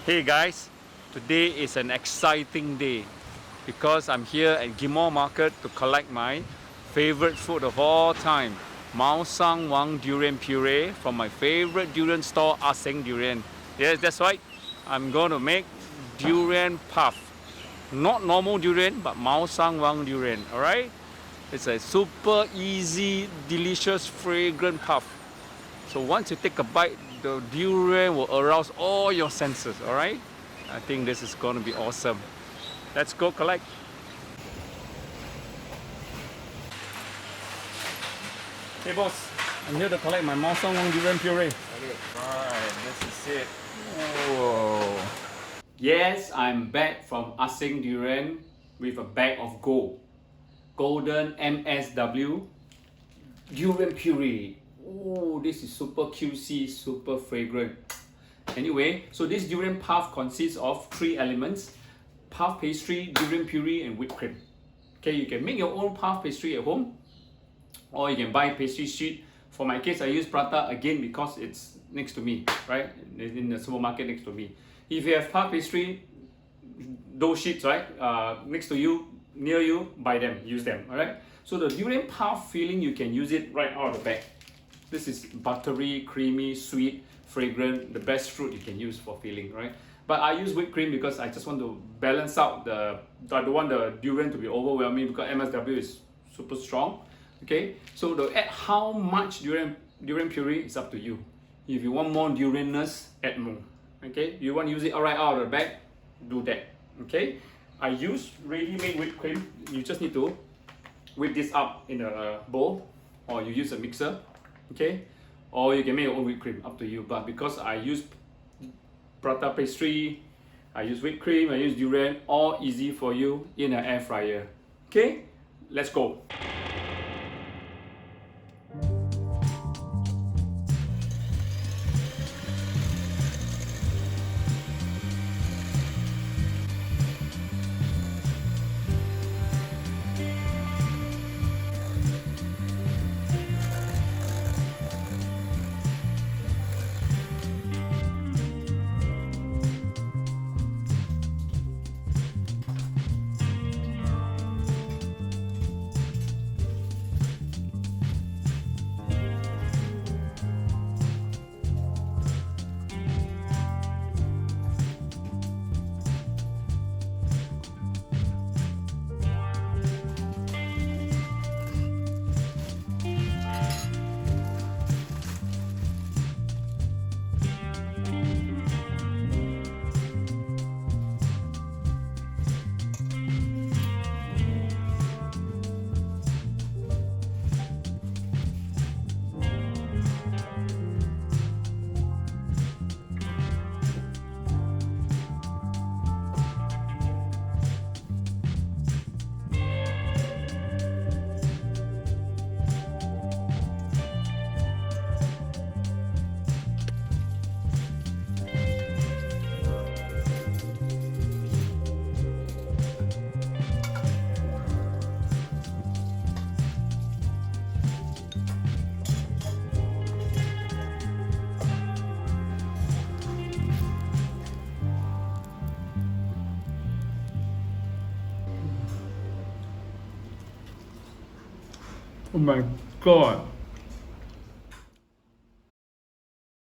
Hey guys, today is an exciting day because I'm here at Ghim Moh Market to collect my favorite food of all time, Mao Shan Wang Durian Puree from my favorite durian store, Ah Seng Durian. Yes, that's right. I'm going to make durian puff. Not normal durian, but Mao Shan Wang Durian, alright? It's a super easy, delicious, fragrant puff. So once you take a bite, the durian will arouse all your senses, alright? I think this is going to be awesome. Let's go collect. Hey boss, I'm here to collect my Mao Shan Wang Durian Puree. Okay, alright, this is it. Whoa. Yes, I'm back from Ah Seng Durian with a bag of gold. Golden MSW Durian Puree. Oh, this is super juicy, super fragrant. Anyway, so this durian puff consists of 3 elements: puff pastry, durian puree, and whipped cream. Okay, you can make your own puff pastry at home, or you can buy pastry sheet. For my case, I use prata again because it's next to me, right? In the supermarket next to me. If you have puff pastry dough sheets, right, next to you, near you, buy them, use them, alright? So the durian puff filling, you can use it right out of the bag. This is buttery, creamy, sweet, fragrant, the best fruit you can use for filling, right? But I use whipped cream because I just want to balance out I don't want the durian to be overwhelming because MSW is super strong. Okay, so to add how much durian puree is up to you. If you want more durianness, add more. Okay, you want to use it right out of the bag, do that. Okay, I use ready-made whipped cream. You just need to whip this up in a bowl, or you use a mixer. Okay, or you can make your own whipped cream, up to you. But because I use prata pastry, I use whipped cream, I use durian, all easy for you in an air fryer. Okay, let's go. Oh my god.